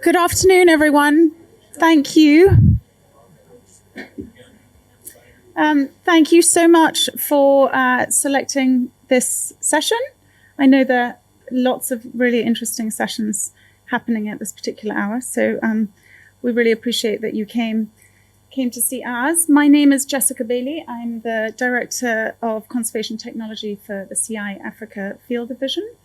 Good afternoon, everyone. Thank you. Thank you so much for selecting this session. I know there are lots of really interesting sessions happening at this particular hour, so we really appreciate that you came to see ours. My name is Jessica Baillie. I'm the Director of Conservation Technology for the CI Africa Field Division.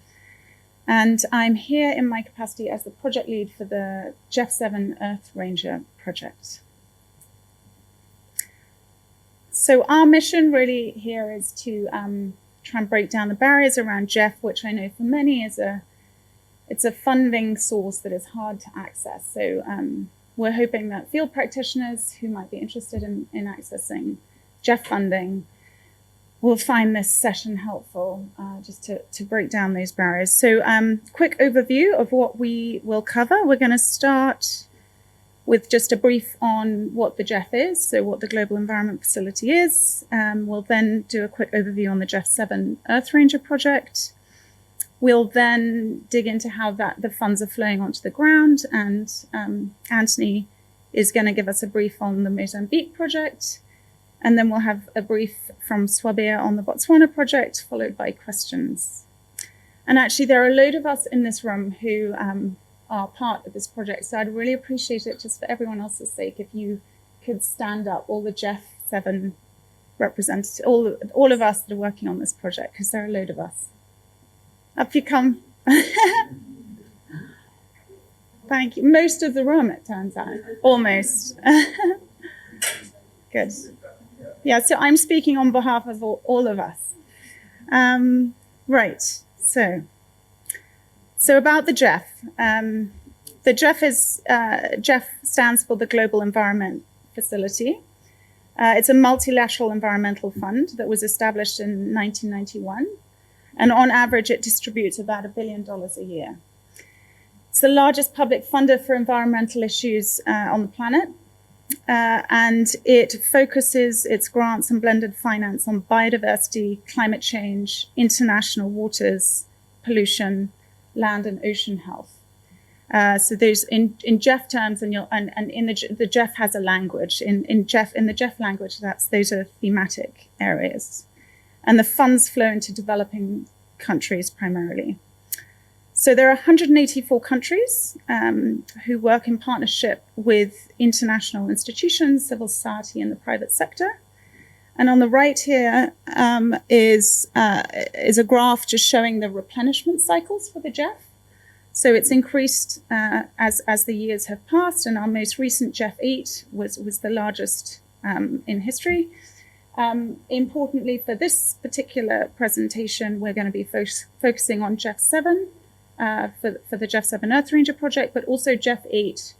And I'm here in my capacity as the project lead for the GEF 7 EarthRanger project. So our mission really here is to try and break down the barriers around GEF, which I know for many is it's a funding source that is hard to access. So we're hoping that field practitioners who might be interested in accessing GEF funding will find this session helpful just to break down those barriers. So quick overview of what we will cover. We're going to start with just a brief on what the GEF is, so what the Global Environment Facility is. We'll then do a quick overview on the GEF 7 EarthRanger project. We'll then dig into how the funds are flowing onto the ground, and Antony is going to give us a brief on the Mozambique project. And then we'll have a brief from Swabir on the Botswana project, followed by questions. And actually, there are a load of us in this room who are part of this project. So I'd really appreciate it, just for everyone else's sake, if you could stand up, all the GEF 7 representatives, all of us that are working on this project, because there are a load of us. Up you come. Thank you. Most of the room, it turns out. Almost. Good. Yeah, so I'm speaking on behalf of all of us. Right, so about the GEF. The GEF GEF stands for the Global Environment Facility. It's a multilateral environmental fund that was established in 1991. And on average, it distributes about $1 billion a year. It's the largest public funder for environmental issues on the planet. And it focuses its grants and blended finance on biodiversity, climate change, international waters, pollution, land and ocean health. So there's in GEF terms, and in the GEF has a language. In the GEF language, those are thematic areas, and the funds flow into developing countries primarily. So there are 184 countries who work in partnership with international institutions, civil society, and the private sector. And on the right here is a graph just showing the replenishment cycles for the GEF. So it's increased as the years have passed, and our most recent GEF 8 was the largest in history. Importantly, for this particular presentation, we're going to be focusing on GEF 7. For the GEF 7 EarthRanger project, but also GEF 8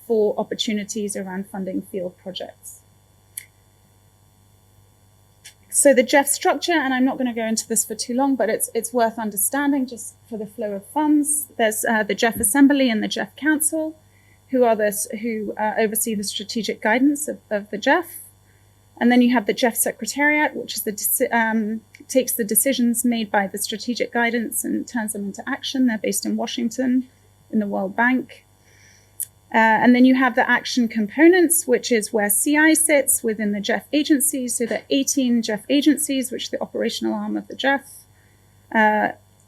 for opportunities around funding field projects. So the GEF structure, and I'm not going to go into this for too long, but it's worth understanding just for the flow of funds. There's the GEF Assembly and the GEF Council, who oversee the strategic guidance of the GEF. And then you have the GEF Secretariat, which is takes the decisions made by the strategic guidance and turns them into action. They're based in Washington, in the World Bank. And then you have the action components, which is where CI sits within the GEF agencies. So there are 18 GEF agencies, which is the operational arm of the GEF.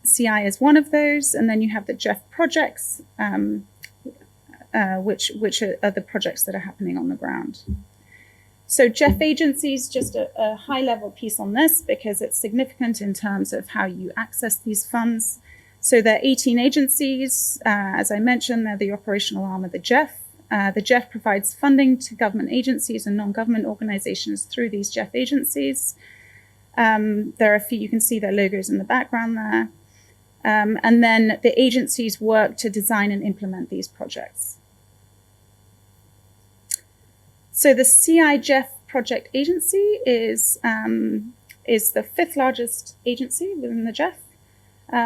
CI is one of those. And then you have the GEF projects, which are the projects that are happening on the ground. So GEF agencies, just a high-level piece on this, because it's significant in terms of how you access these funds. So there are 18 agencies. As I mentioned, they're the operational arm of the GEF. The GEF provides funding to government agencies and non-government organizations through these GEF agencies. There are a few, you can see their logos in the background there. And then the agencies work to design and implement these projects. So the CI GEF project agency is the fifth largest agency within the GEF.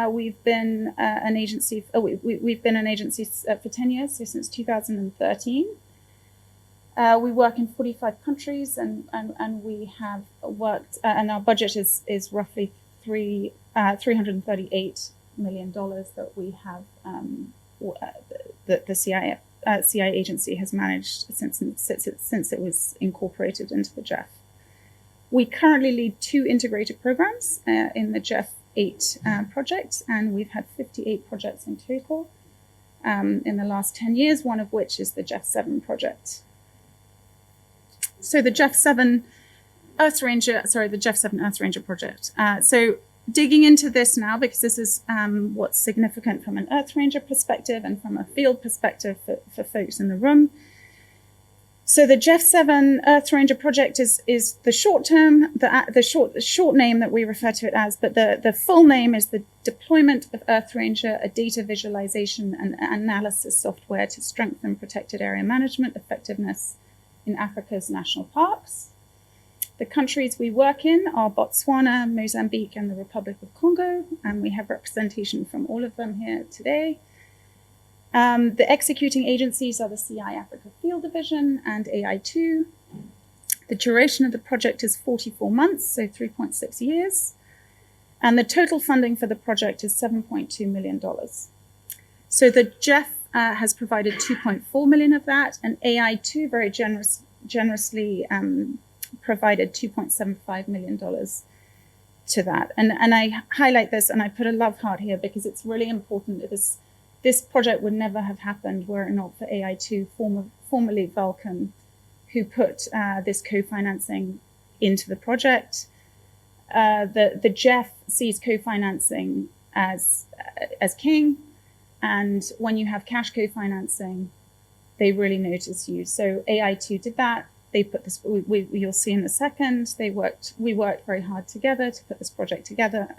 We've been an agency. We've been an agency for 10 years, so since 2013. We work in 45 countries, and we have worked, and our budget is roughly $338 million that we have, that the CI CI agency has managed since it was incorporated into the GEF. We currently lead 2 integrated programs in the GEF 8 project, and we've had 58 projects in total in the last 10 years, one of which is the GEF 7 project. So the GEF 7 EarthRanger project. So digging into this now, because this is what's significant from an EarthRanger perspective and from a field perspective for folks in the room. So the GEF 7 EarthRanger project is the short term, the short name that we refer to it as, but the full name is the Deployment of EarthRanger, a data visualization and analysis software to strengthen protected area management effectiveness in Africa's national parks. The countries we work in are Botswana, Mozambique, and the Republic of Congo, and we have representation from all of them here today. The executing agencies are the CI Africa Field Division and AI2. The duration of the project is 44 months, so 3.6 years. And the total funding for the project is $7.2 million. So the GEF has provided 2.4 million of that, and AI2 very generously provided $2.75 million to that. And I highlight this and I put a love heart here because it's really important. This project would never have happened were it not for AI2, formerly Vulcan, who put this co-financing into the project. The GEF sees co-financing as king, and when you have cash co-financing, they really notice you. So AI2 did that. They put this. You'll see in a second. We worked very hard together to put this project together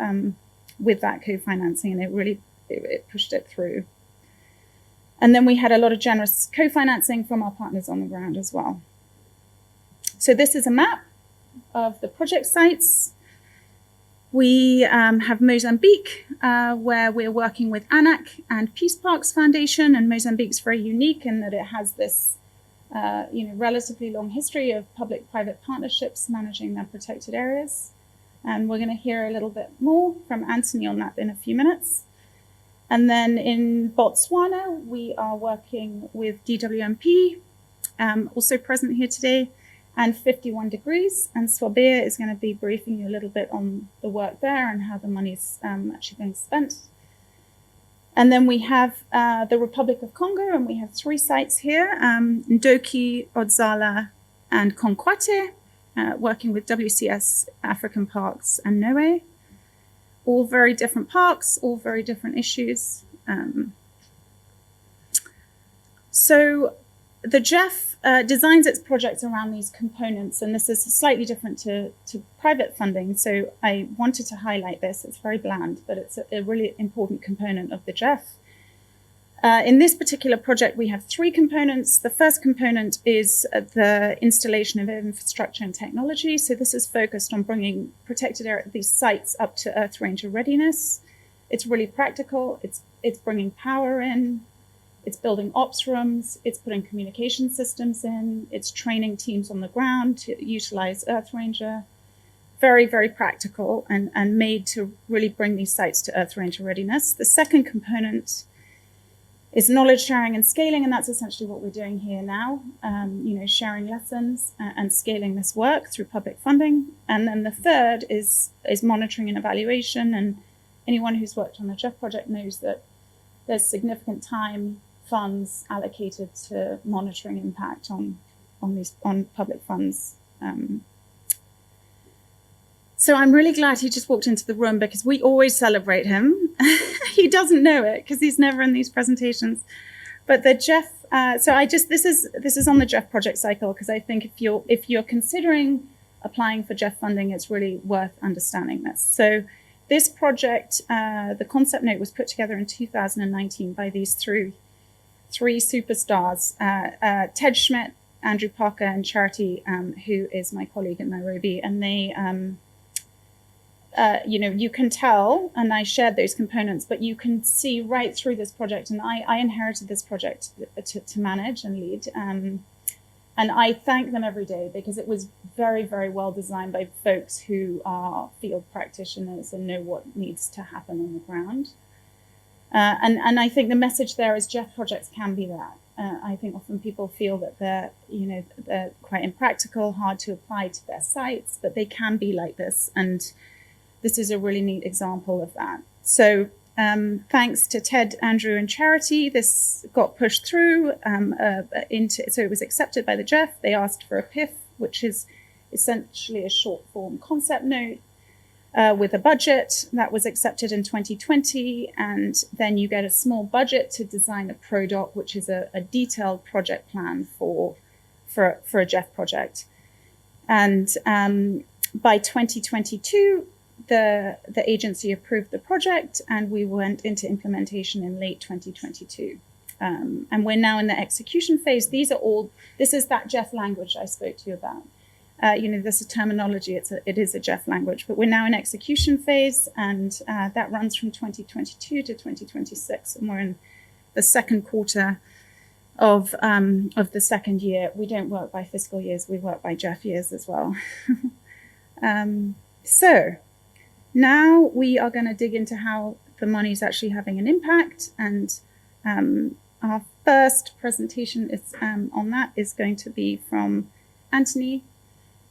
with that co-financing, and it pushed it through. And then we had a lot of generous co-financing from our partners on the ground as well. So this is a map of the project sites. We have Mozambique, where we're working with ANAC and Peace Parks Foundation, and Mozambique's very unique in that it has this relatively long history of public-private partnerships managing their protected areas. And we're going to hear a little bit more from Antony on that in a few minutes. And then in Botswana, we are working with DWMP, also present here today, and 51 Degrees. And Swabir is going to be briefing you a little bit on the work there and how the money's actually being spent. And then we have the Republic of Congo, and we have 3 sites here, Ndoki, Odzala, and Konkwate, working with WCS, African Parks, and NOAA. All very different parks, all very different issues. So the GEF designs its projects around these components, and this is slightly different to private funding. So I wanted to highlight this. It's very bland, but it's a really important component of the GEF. In this particular project, we have 3 components. The first component is the installation of infrastructure and technology. So this is focused on bringing these sites up to EarthRanger readiness. It's really practical. It's bringing power in. It's building ops rooms. It's putting communication systems in. It's training teams on the ground to utilize EarthRanger. Very, very practical and made to really bring these sites to EarthRanger readiness. The second component is knowledge sharing and scaling, and that's essentially what we're doing here now, sharing lessons and scaling this work through public funding. And then the third is monitoring and evaluation, and anyone who's worked on the GEF project knows that there's significant time, funds allocated to monitoring impact on public funds. So I'm really glad he just walked into the room because we always celebrate him. He doesn't know it because he's never in these presentations. But the GEF, this is on the GEF project cycle because I think if you're considering applying for GEF funding, it's really worth understanding this. So this project, the concept note was put together in 2019 by these three superstars, Ted Schmidt, Andrew Parker, and Charity, who is my colleague in Nairobi, and they you can tell, and I shared those components, but you can see right through this project, and I inherited this project to manage and lead, and I thank them every day because it was very, very well designed by folks who are field practitioners and know what needs to happen on the ground. And I think the message there is GEF projects can be that. I think often people feel that they're quite impractical, hard to apply to their sites, but they can be like this. And this is a really neat example of that. So thanks to Ted, Andrew, and Charity, this got pushed through so it was accepted by the GEF. They asked for a PIF, which is essentially a short form concept note with a budget. That was accepted in 2020. And then you get a small budget to design a ProDoc, which is a detailed project plan for a GEF project. And by 2022, the agency approved the project, and we went into implementation in late 2022. And we're now in the execution phase. This is that GEF language I spoke to you about. This is terminology, it is a GEF language, but we're now in execution phase, and that runs from 2022 to 2026, and we're in the second quarter of the second year. We don't work by fiscal years, we work by GEF years as well. So now we are going to dig into how the money is actually having an impact, and our first presentation is on that is going to be from Antony.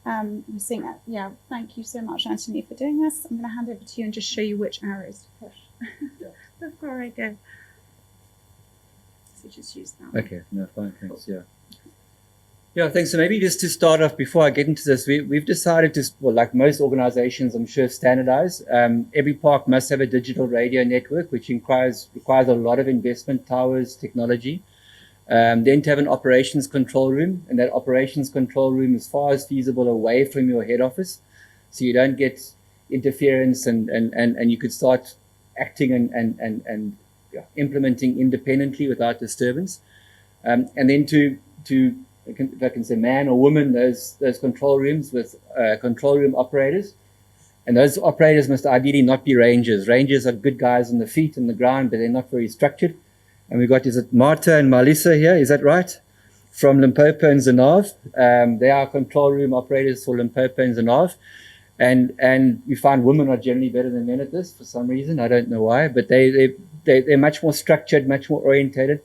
Thank you so much, Antony, for doing this. I'm going to hand over to you and just show you which arrows to push before I go. So just use that. Okay, no, fine, thanks. Yeah, thanks. So maybe just to start off, before I get into this, we've decided to, well, like most organizations, I'm sure, standardize. Every park must have a digital radio network, which requires a lot of investment, towers, technology. Then to have an operations control room, and that operations control room as far as feasible away from your head office, so you don't get interference, and you could start acting and implementing independently without disturbance. And then to if I can say man or woman, those control rooms with control room operators, and those operators must ideally not be rangers. Rangers are good guys on the feet and the ground, but they're not very structured. And we've got, is it Marta and Melissa here? Is that right? From Limpopo and Zanav. They are control room operators for Limpopo and Zanav. And we find women are generally better than men at this for some reason. I don't know why, but they're much more structured, much more orientated.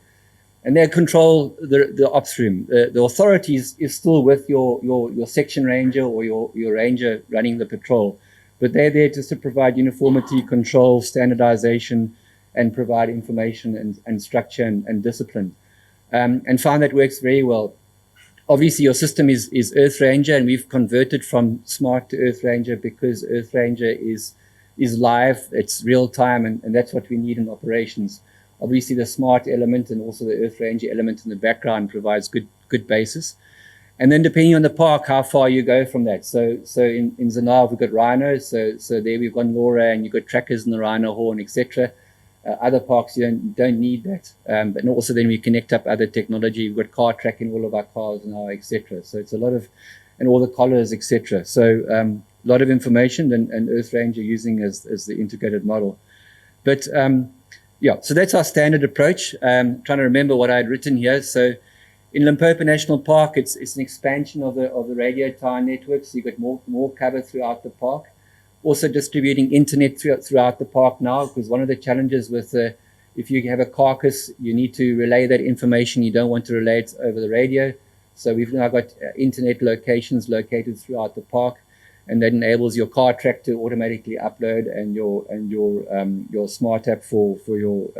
And they control the ops room. The authority is still with your section ranger or your ranger running the patrol. But they're there just to provide uniformity, control, standardization, and provide information and structure and discipline. And found that works very well. Obviously, your system is EarthRanger, and we've converted from Smart to EarthRanger because EarthRanger is live, it's real time, and that's what we need in operations. Obviously, the Smart element and also the EarthRanger element in the background provides good basis. And then depending on the park, how far you go from that. So in Zanav, we've got rhinos, so there we've got LoRa, and you've got trackers in the rhino horn, etc. Other parks, you don't need that. But also then we connect up other technology. We've got car tracking all of our cars now, etc. So it's a lot of, and all the collars, etc. So a lot of information and EarthRanger using as the integrated model. But so that's our standard approach. Trying to remember what I had written here. So in Limpopo National Park, it's an expansion of the radio tower network. So you've got more cover throughout the park. Also distributing internet throughout the park now, because one of the challenges with if you have a carcass, you need to relay that information. You don't want to relay it over the radio. So we've now got internet locations located throughout the park, and that enables your car track to automatically upload, and your smart app for your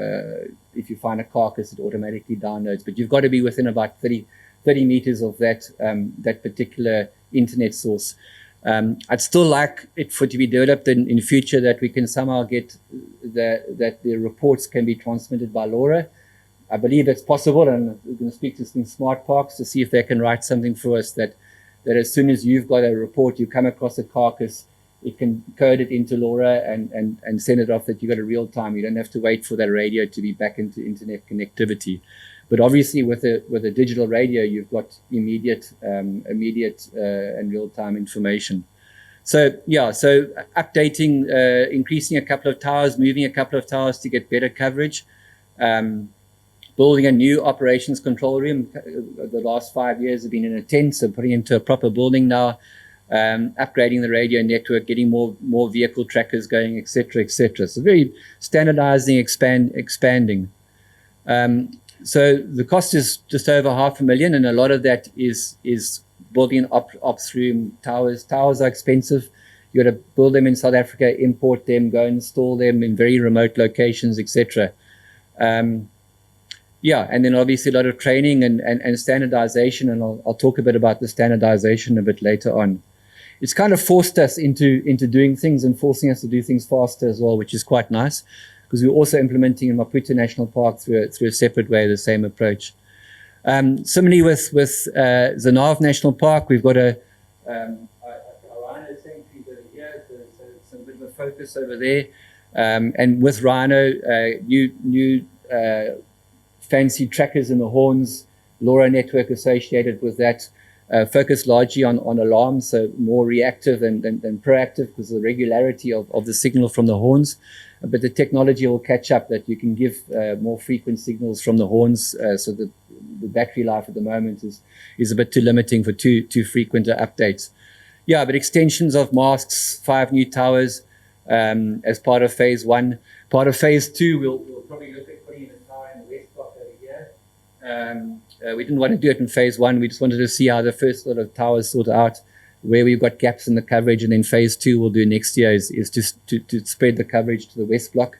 if you find a carcass, it automatically downloads. But you've got to be within about 30 meters of that particular internet source. I'd still like it to be developed in future, that we can somehow get that the reports can be transmitted by LoRa. I believe it's possible, and we're going to speak to some smart parks to see if they can write something for us that as soon as you've got a report, you come across a carcass, it can code it into LoRa and send it off, that you got a real time. You don't have to wait for that radio to be back into internet connectivity. But obviously, with a digital radio, you've got immediate and real-time information. So updating, increasing a couple of towers, moving a couple of towers to get better coverage, building a new operations control room. The last 5 years have been in a tent, so putting into a proper building now, upgrading the radio network, getting more vehicle trackers going, etc., etc. So very standardizing, expanding. So the cost is just over $500,000, and a lot of that is building ops room towers. Towers are expensive. You got to build them in South Africa, import them, go install them in very remote locations, etc. Yeah, and then obviously a lot of training and standardization, and I'll talk a bit about the standardization a bit later on. It's kind of forced us into doing things and forcing us to do things faster as well, which is quite nice, because we're also implementing in Maputo National Park through a separate way, the same approach. Similarly with Zanav National Park, we've got a rhino sanctuary over here, so it's a bit of a focus over there. And with rhino, new fancy trackers in the horns, LoRa network associated with that, focus largely on alarms, so more reactive than proactive because of the regularity of the signal from the horns. But the technology will catch up that you can give more frequent signals from the horns, so that the battery life at the moment is a bit too limiting for too frequent updates. Yeah, but extensions of masts, 5 new towers as part of phase 1. Part of phase 2, we'll probably look at putting in a tower in the west block over here. We didn't want to do it in phase 1. We just wanted to see how the first lot of towers sort out, where we've got gaps in the coverage, and then phase 2 we'll do next year is just to spread the coverage to the west block.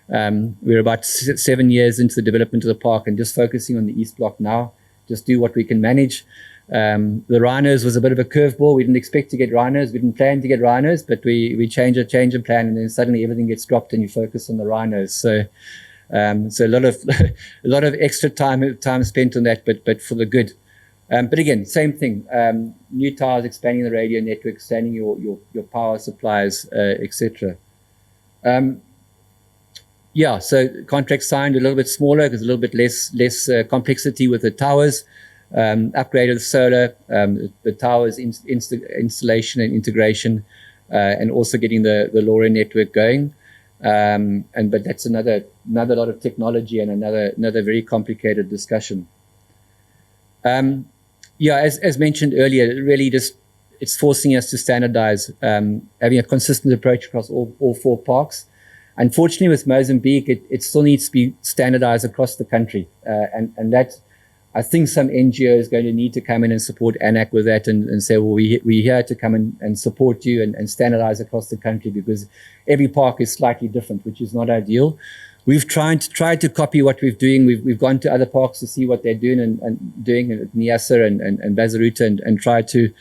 We're about 7 years into the development of the park and just focusing on the east block now, just do what we can manage. The rhinos was a bit of a curveball. We didn't expect to get rhinos. We didn't plan to get rhinos, but we change a plan, and then suddenly everything gets dropped and you focus on the rhinos. So a lot of extra time spent on that, but for the good. But again, same thing. New towers, expanding the radio network, expanding your power supplies, etc. Yeah, so contract signed a little bit smaller because a little bit less complexity with the towers. Upgraded solar, the towers installation and integration, and also getting the LoRa network going. But that's another lot of technology and another very complicated discussion. Yeah, as mentioned earlier, really it's forcing us to standardize, having a consistent approach across all 4 parks. Unfortunately, with Mozambique, it still needs to be standardized across the country, and that. I think some NGO is going to need to come in and support ANAC with that and say, well, we're here to come and support you and standardize across the country, because every park is slightly different, which is not ideal. We've tried to copy what we're doing. We've gone to other parks to see what they're doing and doing at Niassa and Bazaruta and try to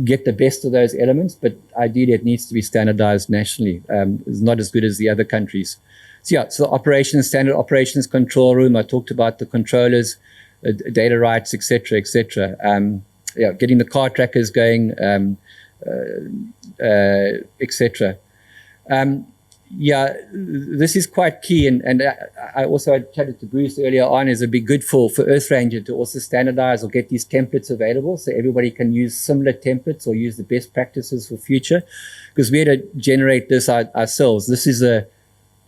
get the best of those elements. But ideally, it needs to be standardized nationally. It's not as good as the other countries. So yeah, so operations, standard operations control room. I talked about the controllers, data rights, etc., etc. Yeah, getting the car trackers going, etc. Yeah, this is quite key, and I also chatted to Bruce earlier on. Is it'd be good for EarthRanger to also standardize or get these templates available so everybody can use similar templates or use the best practices for future, because we had to generate this ourselves. This is I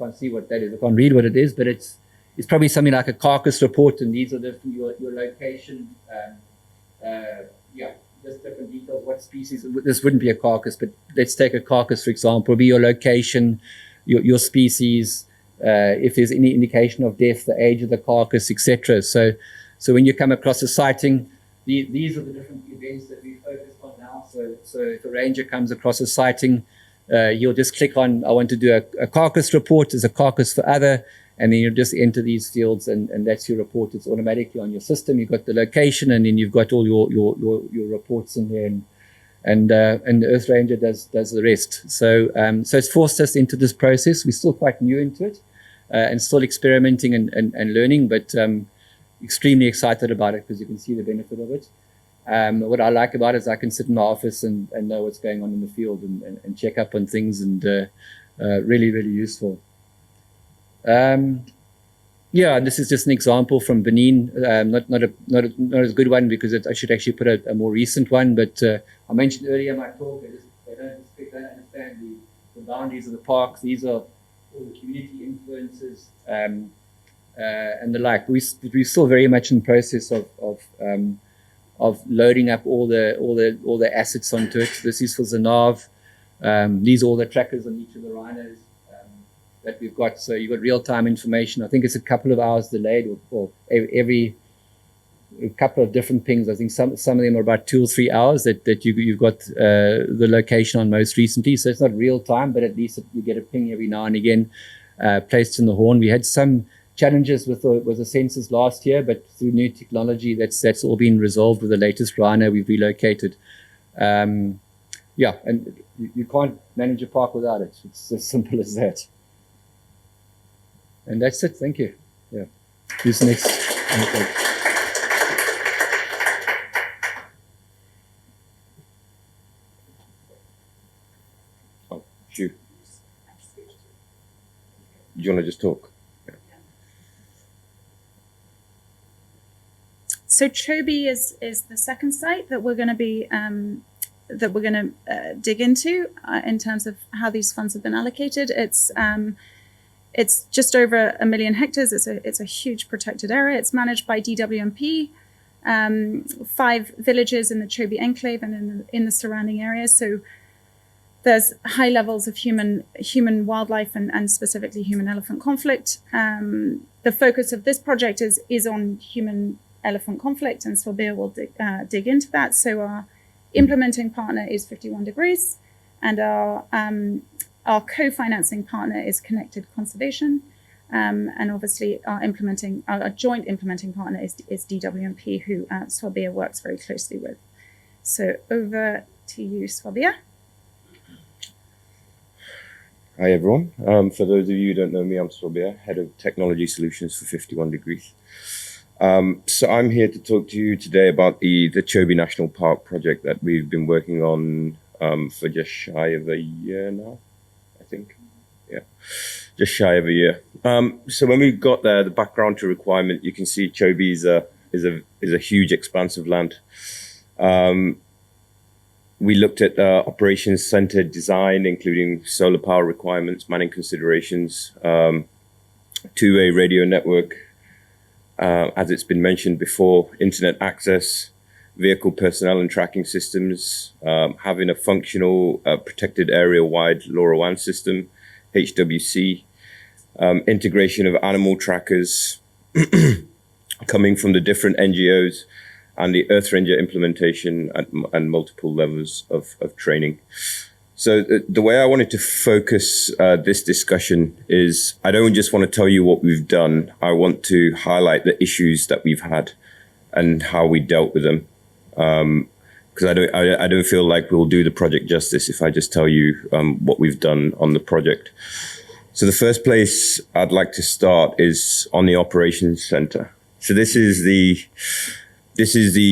can't see what that is. I can't read what it is, but it's probably something like a carcass report, and these are your location. Yeah, just different details. What species? This wouldn't be a carcass, but let's take a carcass for example. It'll be your location, your species, if there's any indication of death, the age of the carcass, etc. So when you come across a sighting, these are the different events that we focused on now. So if a ranger comes across a sighting, you'll just click on, I want to do a carcass report. There's a carcass for other, and then you'll just enter these fields, and that's your report. It's automatically on your system. You've got the location, and then you've got all your reports in there, and the EarthRanger does the rest. So it's forced us into this process. We're still quite new into it, and still experimenting and learning, but extremely excited about it because you can see the benefit of it. What I like about it is I can sit in my office and know what's going on in the field and check up on things, and really, really useful. Yeah, and this is just an example from Benin. Not a good one because I should actually put a more recent one. But I mentioned earlier in my talk, they don't understand the boundaries of the parks. These are all the community influences and the like. We're still very much in the process of loading up all the assets onto it. This is for Zanav. These are all the trackers on each of the rhinos. that we've got. So you've got real-time information. I think it's a couple of hours delayed, or every a couple of different pings. I think some of them are about 2 or 3 hours that you've got the location on most recently. So it's not real time, but at least you get a ping every now and again placed in the horn. We had some challenges with the sensors last year, but through new technology, that's all been resolved with the latest Rhino we've relocated. And you can't manage a park without it. It's as simple as that. And that's it. Thank you. Yeah. Who's next? Okay. Oh, shoot. Do you want to just talk? So Chobe is the second site that we're going to be dig into in terms of how these funds have been allocated. It's just over 1 million hectares. It's a huge protected area. It's managed by DWMP, 5 villages in the Chobe enclave and in the surrounding areas. So there's high levels of human wildlife and specifically human elephant conflict. The focus of this project is on human elephant conflict, and Swabir will dig into that. So our implementing partner is 51 Degrees, and our co-financing partner is Connected Conservation, and obviously our joint implementing partner is DWMP, who Swabir works very closely with. So over to you, Swabir. Hi everyone. For those of you who don't know me, I'm Swabir, Head of Technology Solutions for 51 Degrees. So I'm here to talk to you today about the Chobe National Park project that we've been working on for just shy of a year now, I think. Yeah, just shy of a year. So when we got there, the background to requirement, you can see Chobe is a huge expanse of land. We looked at operations center design, including solar power requirements, manning considerations, two-way radio network, as it's been mentioned before, internet access, vehicle personnel and tracking systems, having a functional protected area-wide LoRaWAN system, HWC, integration of animal trackers coming from the different NGOs, and the EarthRanger implementation and multiple levels of training. So the way I wanted to focus this discussion is I don't just want to tell you what we've done. I want to highlight the issues that we've had and how we dealt with them. Because I don't feel like we'll do the project justice if I just tell you what we've done on the project. So the first place I'd like to start is on the operations center. So this is the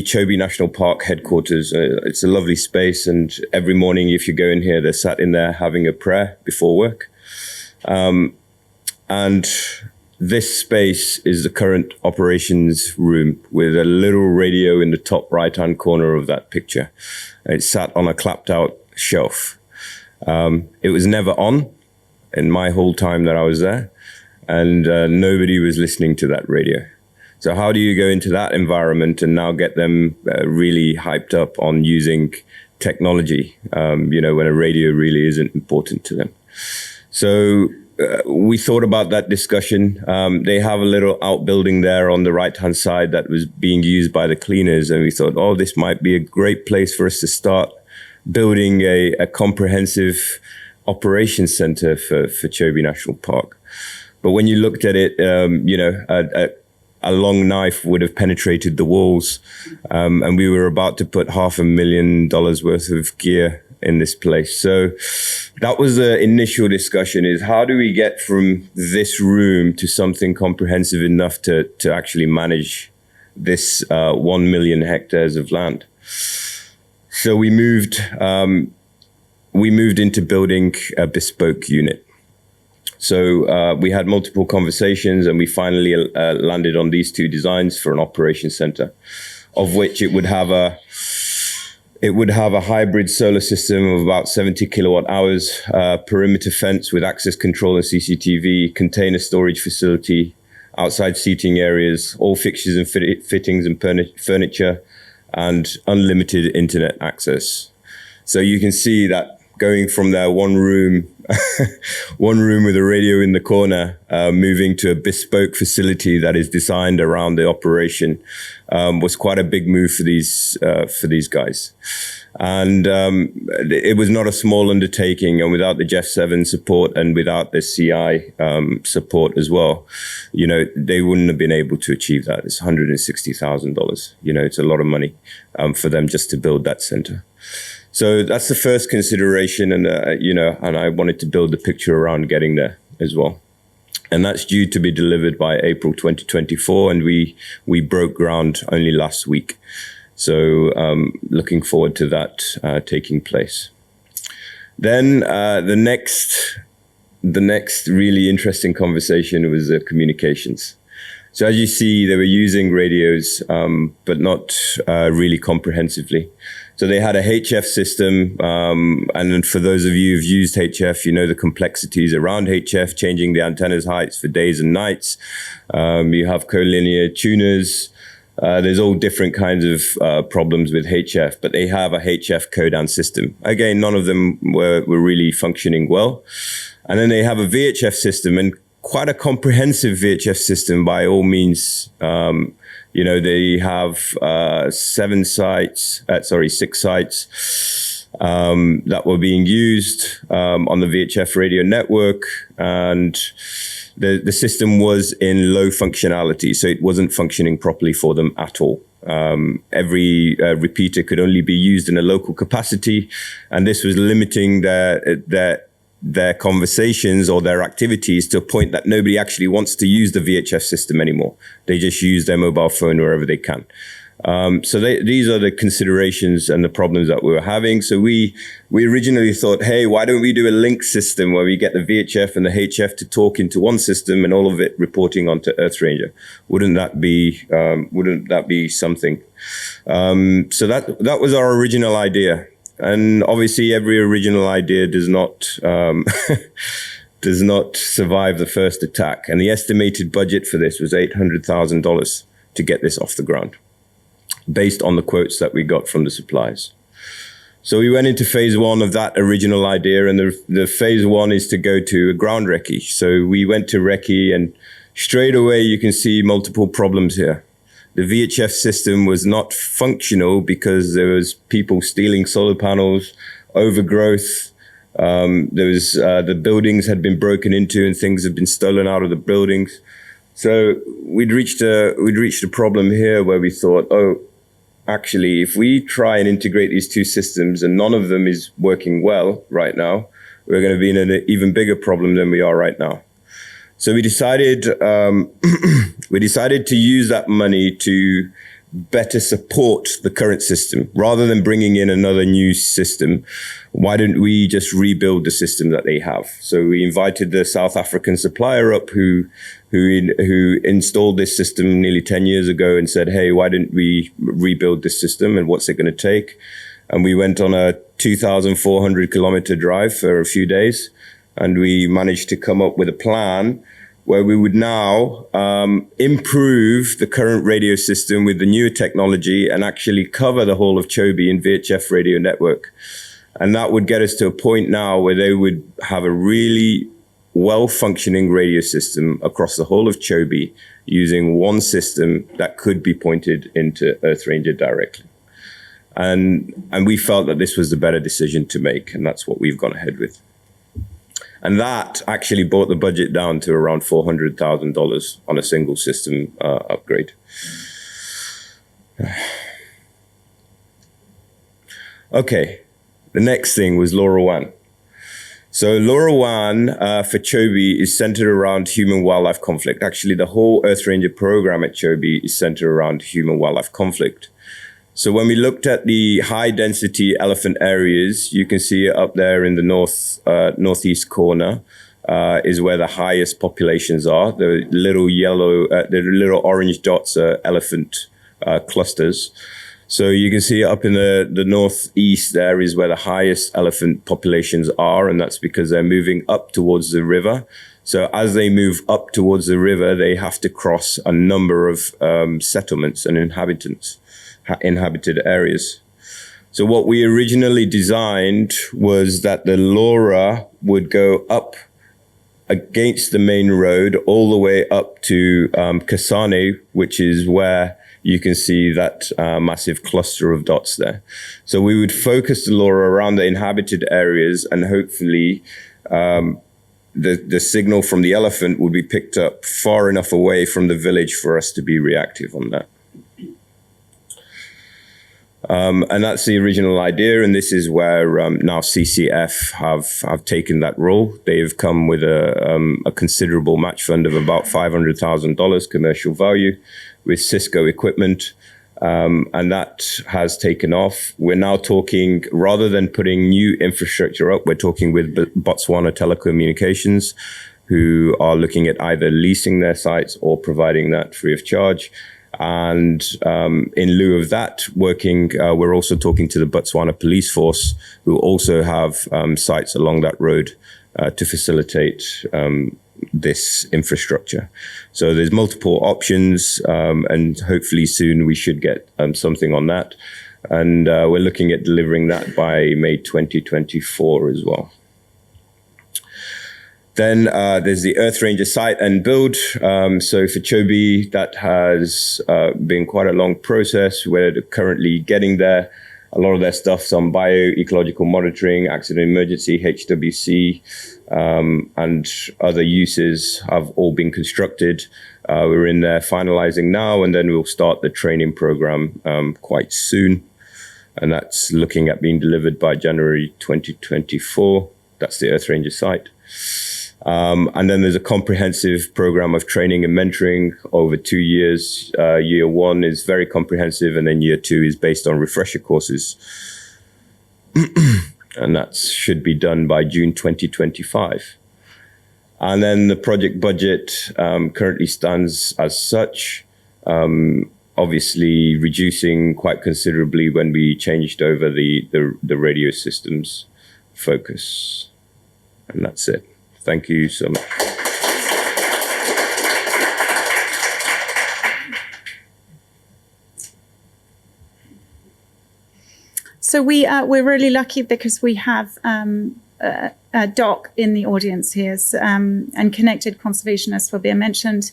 Chobe National Park headquarters. It's a lovely space, and every morning if you go in here, they're sat in there having a prayer before work. And this space is the current operations room with a little radio in the top right-hand corner of that picture. It's sat on a clapped-out shelf. It was never on in my whole time that I was there, and nobody was listening to that radio. So how do you go into that environment and now get them really hyped up on using technology, when a radio really isn't important to them? So we thought about that discussion. They have a little outbuilding there on the right-hand side that was being used by the cleaners. And we thought, this might be a great place for us to start building a comprehensive operations center for Chobe National Park. But when you looked at it, a long knife would have penetrated the walls, and we were about to put $500,000 worth of gear in this place. So that was the initial discussion, is how do we get from this room to something comprehensive enough to actually manage this 1 million hectares of land. So we moved into building a bespoke unit. So we had multiple conversations, and we finally landed on these two designs for an operations center, of which it would have a hybrid solar system of about 70 kilowatt hours, perimeter fence with access control and CCTV, container storage facility, outside seating areas, all fixtures and fittings and furniture, and unlimited internet access. So you can see that going from their one room with a radio in the corner, moving to a bespoke facility that is designed around the operation, was quite a big move for these guys. And it was not a small undertaking, and without the GEF 7 support and without the CI support as well, you know, they wouldn't have been able to achieve that. It's $160,000. You know, it's a lot of money for them just to build that center. So that's the first consideration, and you know, and I wanted to build the picture around getting there as well. And that's due to be delivered by April 2024, and we broke ground only last week. So looking forward to that taking place. Then the next really interesting conversation was communications. So as you see, they were using radios, but not really comprehensively. So they had a HF system, and then for those of you who've used HF, you know the complexities around HF, changing the antenna's heights for days and nights. You have collinear tuners. There's all different kinds of problems with HF, but they have a HF codon system. Again, none of them were really functioning well. And then they have a VHF system, and quite a comprehensive VHF system by all means. You know, they have 6 sites that were being used on the VHF radio network, and the system was in low functionality, so it wasn't functioning properly for them at all. Every repeater could only be used in a local capacity, and this was limiting their conversations or their activities to a point that nobody actually wants to use the VHF system anymore. They just use their mobile phone wherever they can. So these are the considerations and the problems that we were having. So we originally thought, hey, why don't we do a link system where we get the VHF and the HF to talk into one system and all of it reporting onto EarthRanger? Wouldn't that be something? So that was our original idea. And obviously, every original idea does not survive the first attack. And the estimated budget for this was $800,000 to get this off the ground, based on the quotes that we got from the suppliers. So we went into phase 1 of that original idea, and the phase 1 is to go to a ground recce. So we went to recce, and straight away you can see multiple problems here. The VHF system was not functional because there was people stealing solar panels, overgrowth. The buildings had been broken into and things had been stolen out of the buildings. So we'd reached a problem here where we thought, oh, actually, if we try and integrate these two systems and none of them is working well right now, we're going to be in an even bigger problem than we are right now. So we decided to use that money to better support the current system rather than bringing in another new system. Why don't we just rebuild the system that they have? So we invited the South African supplier up who installed this system nearly 10 years ago and said, hey, why don't we rebuild this system and what's it going to take? And we went on a 2,400 kilometer drive for a few days. And we managed to come up with a plan where we would now improve the current radio system with the newer technology and actually cover the whole of Chobe in VHF radio network. And that would get us to a point now where they would have a really well-functioning radio system across the whole of Chobe using one system that could be pointed into EarthRanger directly. And we felt that this was the better decision to make, and that's what we've gone ahead with. And that actually brought the budget down to around $400,000 on a single system upgrade. Okay, the next thing was LoRaWAN. So LoRaWAN for Chobe is centered around human-wildlife conflict. Actually, the whole EarthRanger program at Chobe is centered around human-wildlife conflict. So when we looked at the high-density elephant areas, you can see up there in the northeast corner is where the highest populations are. The little orange dots are elephant clusters. So you can see up in the northeast there is where the highest elephant populations are, and that's because they're moving up towards the river. So as they move up towards the river, they have to cross a number of settlements and inhabited areas. So what we originally designed was that the LoRa would go up against the main road all the way up to Kasane, which is where you can see that massive cluster of dots there. So we would focus the LoRa around the inhabited areas, and hopefully the signal from the elephant would be picked up far enough away from the village for us to be reactive on that. And that's the original idea, and this is where now CCF have taken that role. They've come with a considerable match fund of about $500,000 commercial value with Cisco equipment, and that has taken off. We're now talking, rather than putting new infrastructure up, we're talking with Botswana Telecommunications, who are looking at either leasing their sites or providing that free of charge. And in lieu of that, we're also talking to the Botswana Police Force, who also have sites along that road to facilitate this infrastructure. So there's multiple options, and hopefully soon we should get something on that. And we're looking at delivering that by May 2024 as well. Then there's the EarthRanger site and build. So for Chobe, that has been quite a long process. We're currently getting there. A lot of their stuff's on bioecological monitoring, accident emergency, HWC, and other uses have all been constructed. We're in there finalizing now, and then we'll start the training program quite soon. And that's looking at being delivered by January 2024. That's the EarthRanger site. And then there's a comprehensive program of training and mentoring over 2 years. Year one is very comprehensive, and then year two is based on refresher courses. And that should be done by June 2025. And then the project budget currently stands as such, obviously reducing quite considerably when we changed over the radio systems focus. And that's it. Thank you so much. So we're really lucky because we have Doc in the audience here, and Connected Conservation, as Swabir mentioned,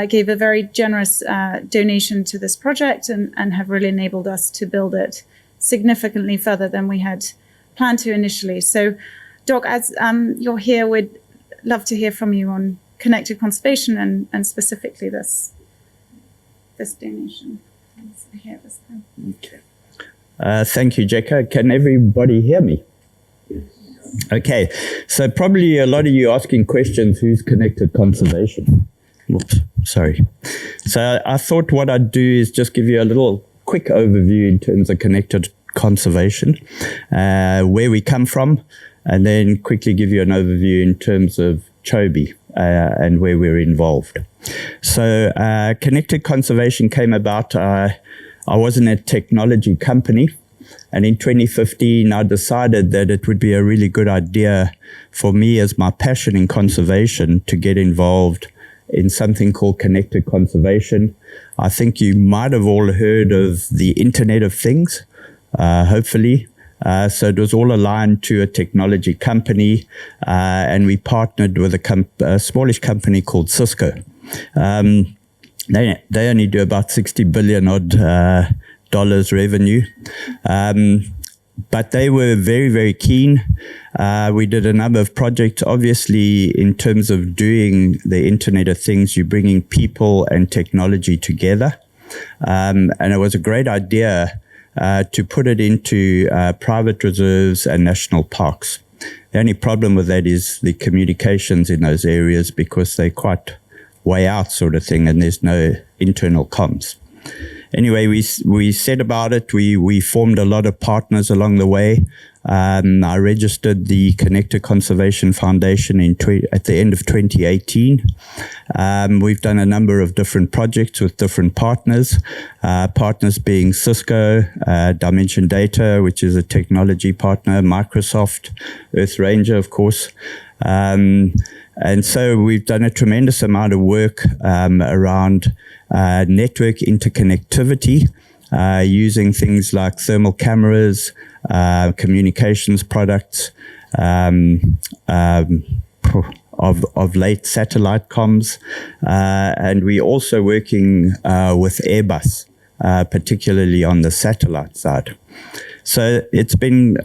gave a very generous donation to this project and have really enabled us to build it significantly further than we had planned to initially. So Doc, as you're here, we'd love to hear from you on Connected Conservation and specifically this donation. Here this time. Okay. Thank you, Jekka. Can everybody hear me? Okay, so probably a lot of you asking questions, who's Connected Conservation? Whoops, sorry. So I thought what I'd do is just give you a little quick overview in terms of Connected Conservation, where we come from, and then quickly give you an overview in terms of Chobe and where we're involved. So Connected Conservation came about, I was in a technology company, and in 2015 I decided that it would be a really good idea for me, as my passion in conservation, to get involved in something called Connected Conservation. I think you might have all heard of the Internet of Things, hopefully. So it was all aligned to a technology company, and we partnered with a smallish company called Cisco. They only do about $60 billion odd dollars revenue, but they were very, very keen. We did a number of projects. Obviously, in terms of doing the Internet of Things, you're bringing people and technology together, and it was a great idea to put it into private reserves and national parks. The only problem with that is the communications in those areas, because they're quite way out sort of thing, and there's no internal comms. Anyway, we set about it. We formed a lot of partners along the way. I registered the Connected Conservation Foundation at the end of 2018. We've done a number of different projects with different partners, partners being Cisco, Dimension Data, which is a technology partner, Microsoft, EarthRanger, of course. And so we've done a tremendous amount of work around network interconnectivity using things like thermal cameras, communications products, of late satellite comms, and we're also working with Airbus, particularly on the satellite side. So it's been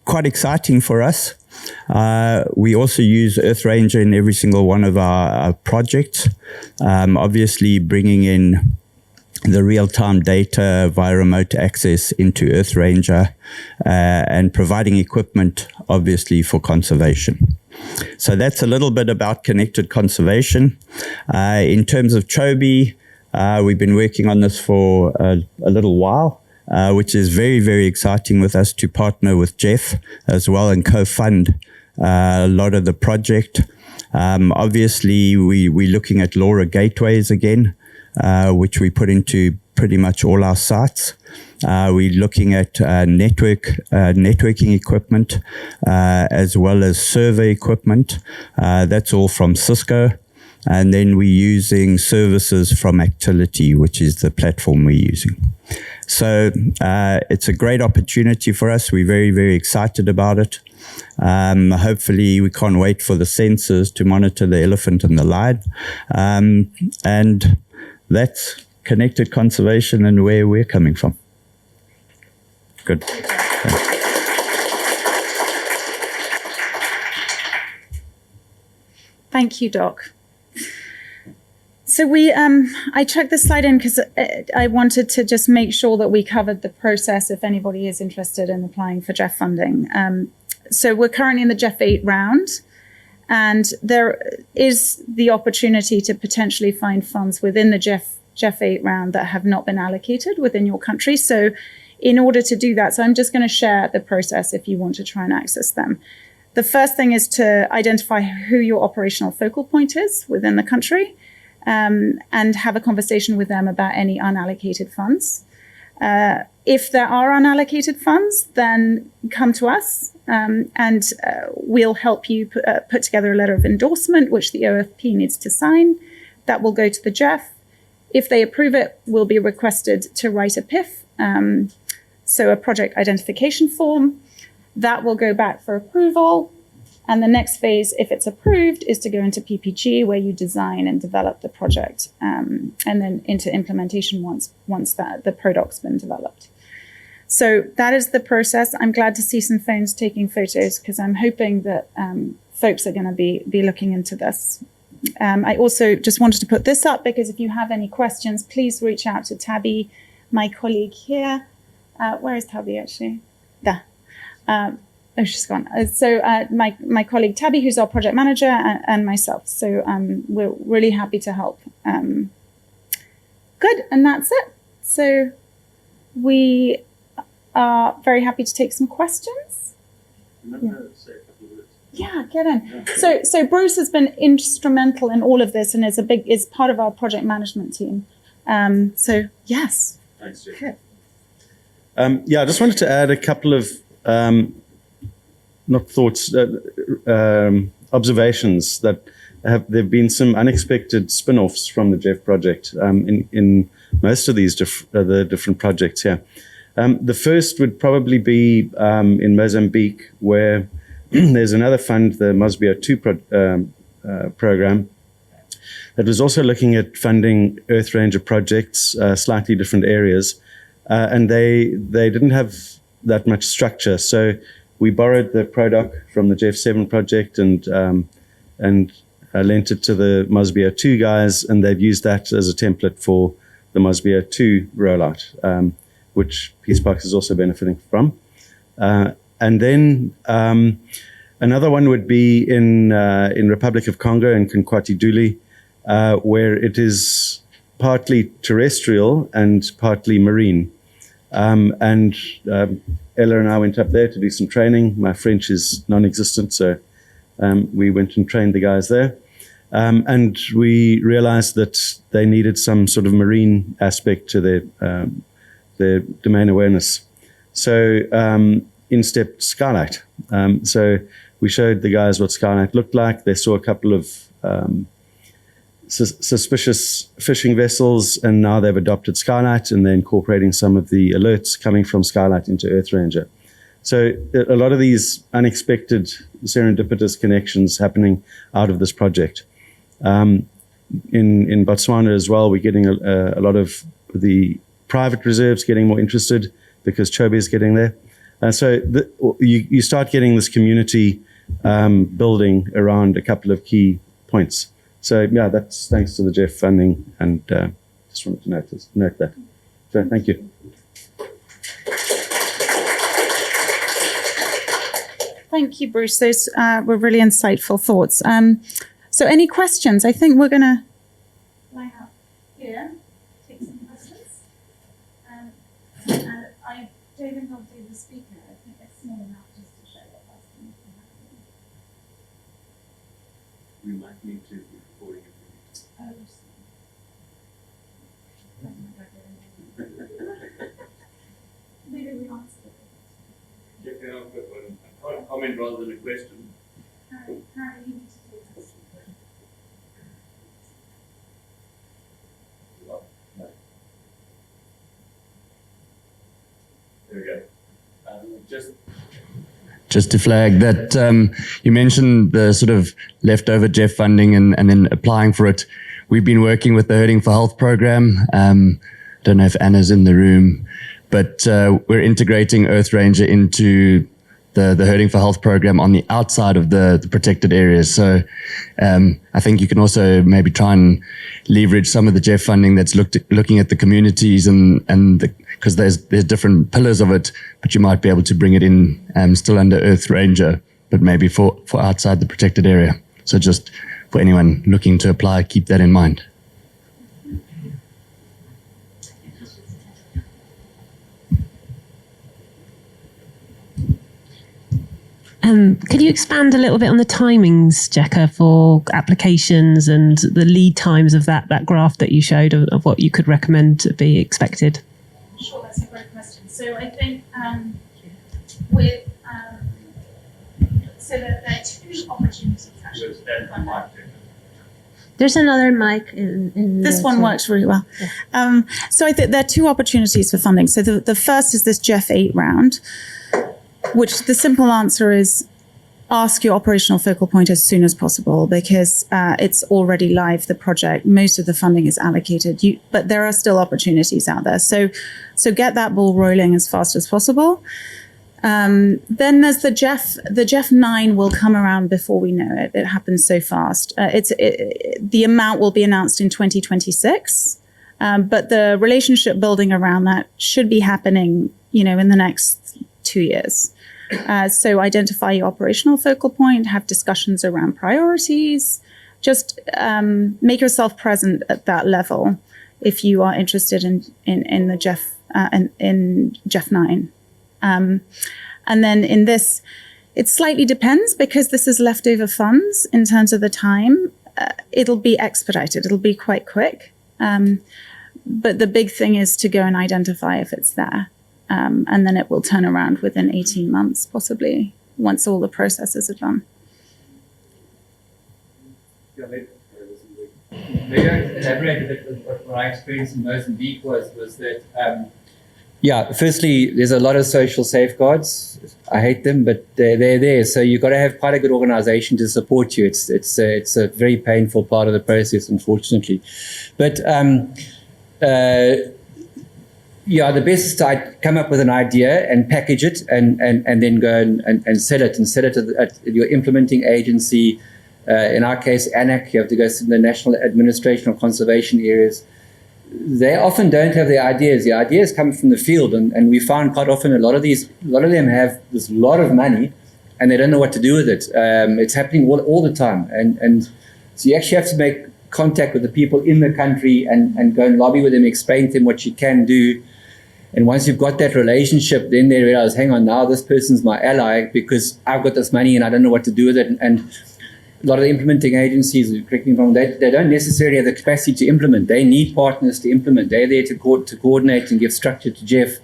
quite exciting for us. We also use EarthRanger in every single one of our projects, obviously bringing in the real-time data via remote access into EarthRanger, and providing equipment, obviously, for conservation. So that's a little bit about connected conservation. In terms of Chobe, we've been working on this for a little while, which is very, very exciting with us to partner with GEF as well and co-fund a lot of the project. Obviously, we're looking at LoRa gateways again, which we put into pretty much all our sites. We're looking at networking equipment, as well as survey equipment. That's all from Cisco. And then we're using services from Actility, which is the platform we're using. So it's a great opportunity for us. We're very, very excited about it. Hopefully, we can't wait for the sensors to monitor the elephant and the lion. And that's connected conservation and where we're coming from. Good. Thank you, Doc. So I checked this slide in because I wanted to just make sure that we covered the process if anybody is interested in applying for GEF funding. So we're currently in the GEF 8 round, and there is the opportunity to potentially find funds within the GEF 8 round that have not been allocated within your country. So in order to do that, so I'm just going to share the process if you want to try and access them. The first thing is to identify who your operational focal point is within the country, and have a conversation with them about any unallocated funds. If there are unallocated funds, then come to us, and we'll help you put together a letter of endorsement, which the OFP needs to sign. That will go to the GEF. If they approve it, we'll be requested to write a PIF, so a project identification form. That will go back for approval. And the next phase, if it's approved, is to go into PPG, where you design and develop the project, and then into implementation once the product's been developed. So that is the process. I'm glad to see some phones taking photos, because I'm hoping that folks are going to be looking into this. I also just wanted to put this up because if you have any questions, please reach out to Tabby, my colleague here. Where is Tabby actually? There. Oh, she's gone. So my colleague Tabby, who's our project manager, and myself. So we're really happy to help. Good, and that's it. So we are very happy to take some questions. Yeah, get in. So Bruce has been instrumental in all of this, and is part of our project management team. So yes. Thanks, Jake. Okay. I just wanted to add a couple of observations that there've been some unexpected spin-offs from the GEF project in most of these the different projects here. The first would probably be in Mozambique, where there's another fund, the Mosbio 2 program, that was also looking at funding EarthRanger projects, slightly different areas, and they didn't have that much structure. So we borrowed the ProDoc from the GEF 7 project and lent it to the Mosbio 2 guys, and they've used that as a template for the Mosbio 2 rollout, which Peace Parks is also benefiting from. And then another one would be in Republic of Congo, in Kinkwati Duli, where it is partly terrestrial and partly marine. Ella and I went up there to do some training. My French is non-existent, so we went and trained the guys there. And we realized that they needed some sort of marine aspect to their domain awareness. So in stepped Skylight. So we showed the guys what Skylight looked like. They saw a couple of suspicious fishing vessels, and now they've adopted Skylight, and they're incorporating some of the alerts coming from Skylight into EarthRanger. So a lot of these unexpected serendipitous connections happening out of this project. In Botswana as well, we're getting a lot of the private reserves getting more interested because Chobe is getting there. And so you start getting this community building around a couple of key points. So yeah, that's thanks to the GEF funding, and just wanted to note that. So thank you. Thank you, Bruce. Those were really insightful thoughts. So any questions? I think we're going to line up here, take some questions. And I don't think I'll do the speaker. I think it's small enough just to show what questions we have. We might need to be recording Maybe we answer it. A comment rather than a question. Harry, you need to do this. There we go. Just to flag that you mentioned the sort of leftover GEF funding and then applying for it. We've been working with the Herding for Health program. Don't know if Anna's in the room, but we're integrating EarthRanger into the Herding for Health program on the outside of the protected areas. So I think you can also maybe try and leverage some of the GEF funding that's looking at the communities and because there's different pillars of it, but you might be able to bring it in still under EarthRanger, but maybe for outside the protected area. So just for anyone looking to apply, keep that in mind. Could you expand a little bit on the timings, Jekka, for applications and the lead times of that graph that you showed of what you could recommend to be expected? Sure, that's a great question. So I think with so there are two opportunities actually. There's another mic in This one works really well. Yeah. So I think there are two opportunities for funding. So the first is this GEF 8 round, which the simple answer is ask your operational focal point as soon as possible because it's already live, the project. Most of the funding is allocated, but there are still opportunities out there. So get that ball rolling as fast as possible. Then there's the GEF. The GEF 9 will come around before we know it. It happens so fast. The amount will be announced in 2026, but the relationship building around that should be happening, in the next 2 years. So identify your operational focal point, have discussions around priorities, just make yourself present at that level if you are interested in the GEF in GEF 9. And then in this, it slightly depends because this is leftover funds in terms of the time. It'll be expedited. It'll be quite quick. But the big thing is to go and identify if it's there. And then it will turn around within 18 months, possibly, once all the processes are done. Maybe I elaborate a bit with what I experienced in Mozambique was that, firstly, there's a lot of social safeguards. I hate them, but they're there. So you've got to have quite a good organization to support you. It's a very painful part of the process, unfortunately. But the best is to come up with an idea and package it and then go and sell it at your implementing agency. In our case, ANAC, you have to go to the National Administration of Conservation Areas. They often don't have the ideas. The ideas come from the field, and we found quite often a lot of them have this lot of money, and they don't know what to do with it. It's happening all the time, and so you actually have to make contact with the people in the country and go and lobby with them, explain to them what you can do. And once you've got that relationship, then they realize, hang on, now this person's my ally because I've got this money and I don't know what to do with it. And a lot of the implementing agencies, correct me if I'm wrong, they don't necessarily have the capacity to implement. They need partners to implement. They're there to coordinate and give structure to GEF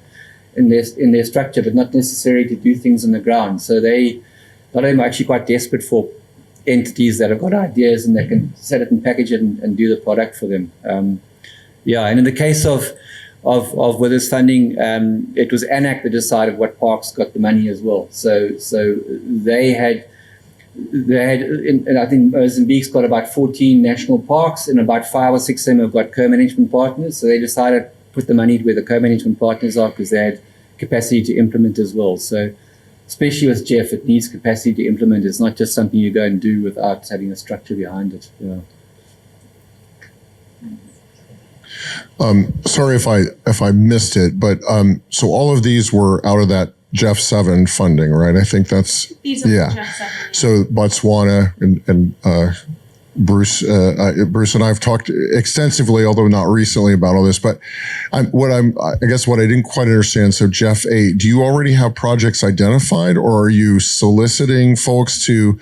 in their structure, but not necessarily to do things on the ground. So a lot of them are actually quite desperate for entities that have got ideas and they can set it and package it and do the product for them. And in the case of with this funding, it was ANAC that decided what parks got the money as well. So they had, and I think Mozambique's got about 14 national parks, and about 5 or 6 of them have got co-management partners. So they decided to put the money where the co-management partners are because they had capacity to implement as well. So especially with GEF, it needs capacity to implement. It's not just something you go and do without having a structure behind it. Yeah. Sorry if I missed it, but so all of these were out of that GEF 7 funding, right? I think that's These are the GEF 7. So Botswana and Bruce and I have talked extensively, although not recently, about all this. But I guess what I didn't quite understand. So GEF 8, do you already have projects identified, or are you soliciting folks to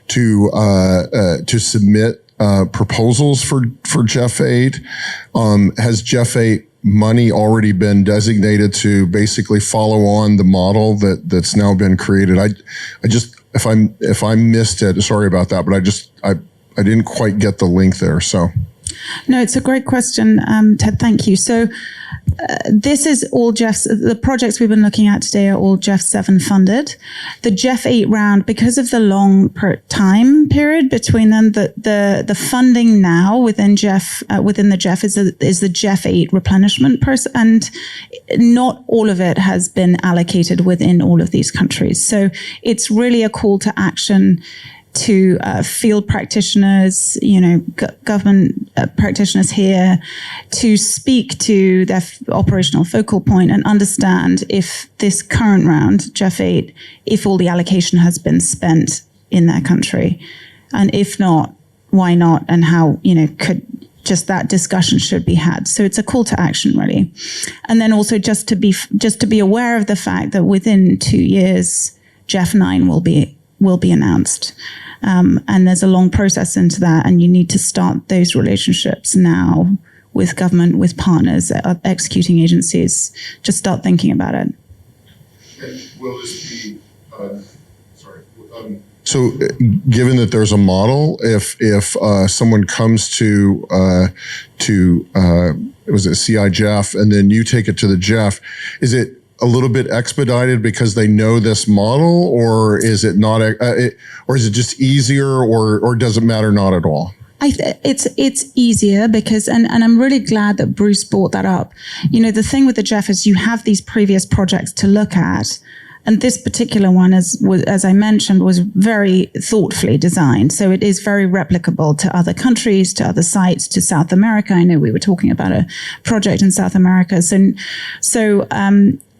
submit proposals for GEF 8? Has GEF 8 money already been designated to basically follow on the model that's now been created? I just, if I missed it, sorry about that, but I didn't quite get the link there. So. No, it's a great question, Ted. Thank you. So this is all the projects we've been looking at today are all GEF 7 funded. The GEF 8 round, because of the long time period between them, the funding now within the GEF is the GEF 8 replenishment and not all of it has been allocated within all of these countries. So it's really a call to action to field practitioners, government practitioners here, to speak to their operational focal point and understand if this current round, GEF 8, if all the allocation has been spent in their country. And if not, why not? And how, could just that discussion should be had. So it's a call to action, really. And then also just to be aware of the fact that within 2 years, GEF 9 will be announced. And there's a long process into that, and you need to start those relationships now with government, with partners, executing agencies. Just start thinking about it. And will this be, so given that there's a model, if someone comes to was it CI-GEF, and then you take it to the GEF, is it a little bit expedited because they know this model, or is it not, or is it just easier, or does it matter not at all? It's easier because, and I'm really glad that Bruce brought that up. The thing with the GEF is you have these previous projects to look at, and this particular one, as I mentioned, was very thoughtfully designed. So it is very replicable to other countries, to other sites, to South America. I know we were talking about a project in South America. So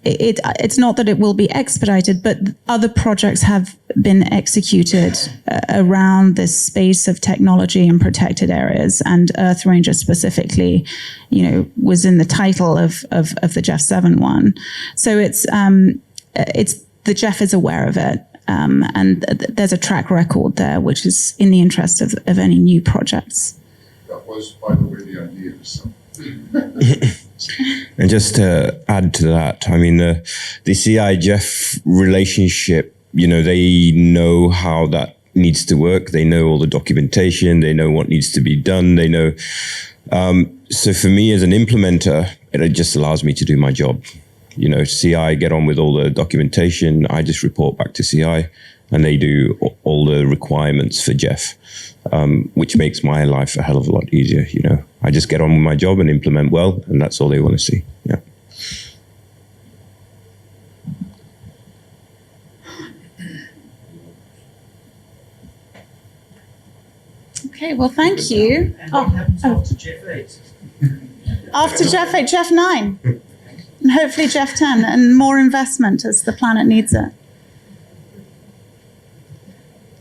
it's not that it will be expedited, but other projects have been executed around this space of technology and protected areas, and EarthRanger specifically, was in the title of the GEF 7 one. So it's the GEF is aware of it, and there's a track record there, which is in the interest of any new projects. That was, by the way, the idea. So. And just to add to that, I mean, the CI-GEF relationship, they know how that needs to work. They know all the documentation. They know what needs to be done. They know. So for me as an implementer, it just allows me to do my job. CI get on with all the documentation. I just report back to CI, and they do all the requirements for GEF, which makes my life a hell of a lot easier. I just get on with my job and implement well, and that's all they want to see. Yeah. Okay, well, thank you. After GEF 8. After GEF 8, GEF 9. And hopefully GEF 10, and more investment as the planet needs it.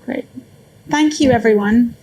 Great. Thank you, everyone.